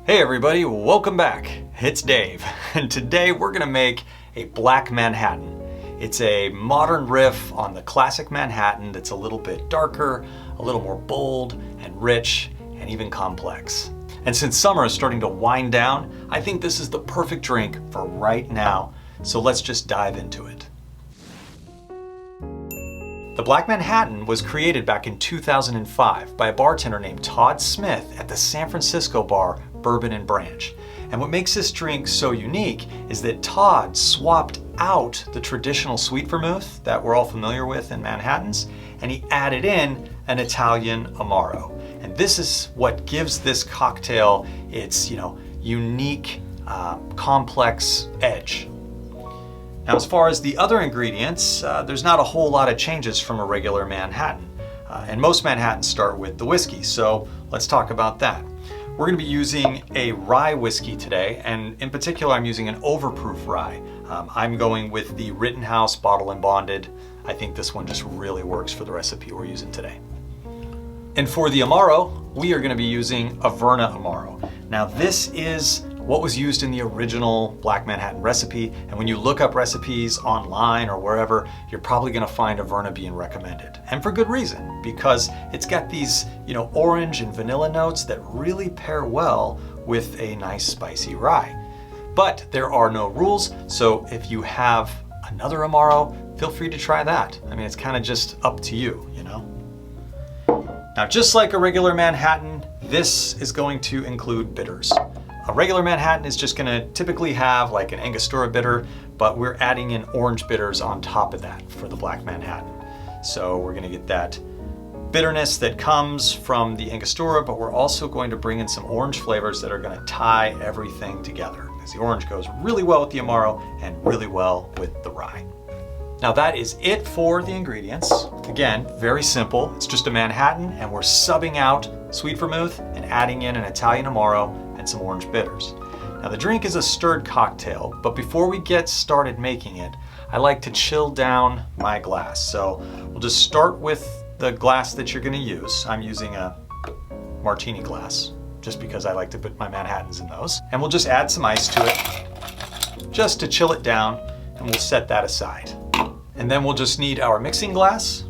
Hey everybody, welcome back. It's Dave, and today we're gonna make a Black Manhattan. It's a modern riff on the classic Manhattan that's a little bit darker, a little more bold and rich, and even complex. And since summer is starting to wind down, I think this is the perfect drink for right now, so let's just dive into it. The Black Manhattan was created back in 2005 by a bartender named Todd Smith at the San Francisco bar Bourbon and Branch. And what makes this drink so unique is that Todd swapped out the traditional sweet vermouth that we're all familiar with in Manhattans, and he added in an Italian Amaro. And this is what gives this cocktail its, unique, complex edge. Now, as far as the other ingredients, there's not a whole lot of changes from a regular Manhattan. And most Manhattans start with the whiskey, so let's talk about that. We're going to be using a rye whiskey today, and in particular I'm using an overproof rye. I'm going with the Rittenhouse bottle and bonded. I think this one just really works for the recipe we're using today. And for the Amaro, we are going to be using Averna Amaro. Now this is what was used in the original Black Manhattan recipe, and when you look up recipes online or wherever, you're probably going to find Averna being recommended. And for good reason, because it's got these, orange and vanilla notes that really pair well with a nice spicy rye. But there are no rules, so if you have another Amaro, feel free to try that. I mean, it's kind of just up to you, Now, just like a regular Manhattan, this is going to include bitters. A regular Manhattan is just gonna typically have like an Angostura bitter, but we're adding in orange bitters on top of that for the Black Manhattan. So we're gonna get that bitterness that comes from the Angostura, but we're also going to bring in some orange flavors that are gonna tie everything together, because the orange goes really well with the Amaro and really well with the rye. Now that is it for the ingredients. Again, very simple. It's just a Manhattan, and we're subbing out sweet vermouth and adding in an Italian Amaro and some orange bitters. Now the drink is a stirred cocktail, but before we get started making it, I like to chill down my glass. So we'll just start with the glass that you're gonna use. I'm using a Martini Glass, just because I like to put my Manhattans in those. And we'll just add some ice to it, just to chill it down, and we'll set that aside. And then we'll just need our mixing glass.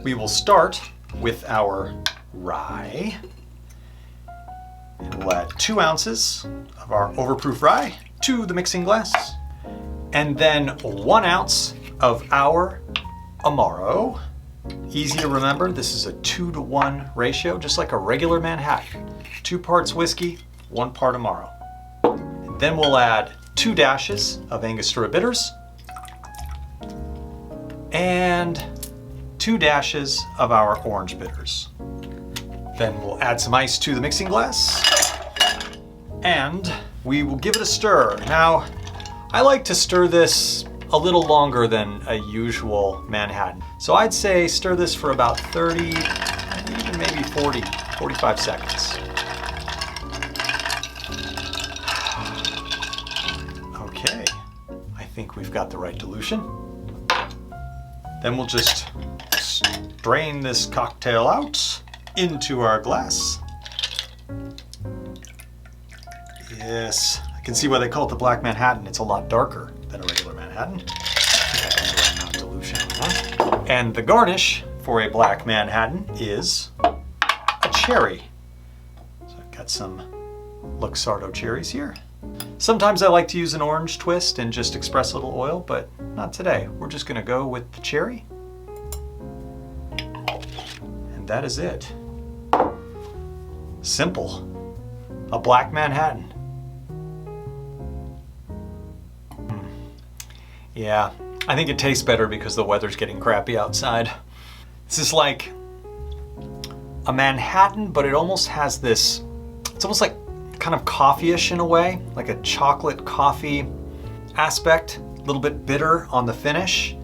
We will start with our rye. And we'll add 2 ounces of our overproof rye to the mixing glass. And then 1 ounce of our Amaro. Easy to remember, this is a 2-to-1 ratio, just like a regular Manhattan. 2 parts whiskey, 1 part Amaro. And then we'll add 2 dashes of Angostura bitters and 2 dashes of our orange bitters. Then we'll add some ice to the mixing glass, and we will give it a stir. Now, I like to stir this a little longer than a usual Manhattan. So I'd say stir this for about 30, even maybe 40, 45 seconds. Okay, I think we've got the right dilution. Then we'll just strain this cocktail out into our glass. Yes, I can see why they call it the Black Manhattan. It's a lot darker than a regular Manhattan. I think I got the right amount of dilution on that. And the garnish for a Black Manhattan is a cherry. So I've got some Luxardo cherries here. Sometimes I like to use an orange twist and just express a little oil, but not today. We're just gonna go with the cherry. And that is it. Simple. A Black Manhattan. Yeah, I think it tastes better because the weather's getting crappy outside. This is like a Manhattan, but it almost has this, it's almost like kind of coffee-ish in a way, like a chocolate coffee aspect, a little bit bitter on the finish.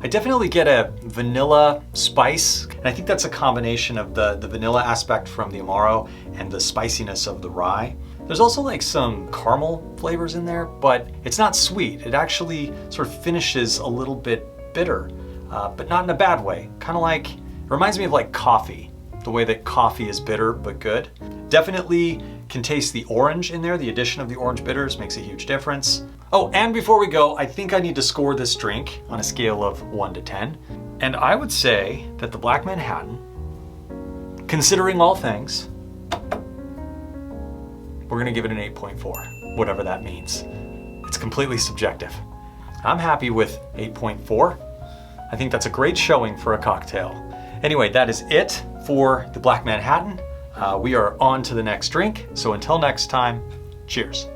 I definitely get a vanilla spice, and I think that's a combination of the vanilla aspect from the Amaro and the spiciness of the rye. There's also like some caramel flavors in there, but it's not sweet. It actually sort of finishes a little bit bitter, but not in a bad way. Kind of like, it reminds me of like coffee, the way that coffee is bitter but good. Definitely can taste the orange in there. The addition of the orange bitters makes a huge difference. Oh, and before we go, I think I need to score this drink on a scale of 1 to 10. And I would say that the Black Manhattan, considering all things, we're gonna give it an 8.4, whatever that means. It's completely subjective. I'm happy with 8.4. I think that's a great showing for a cocktail. Anyway, that is it for the Black Manhattan. We are on to the next drink. So until next time, cheers.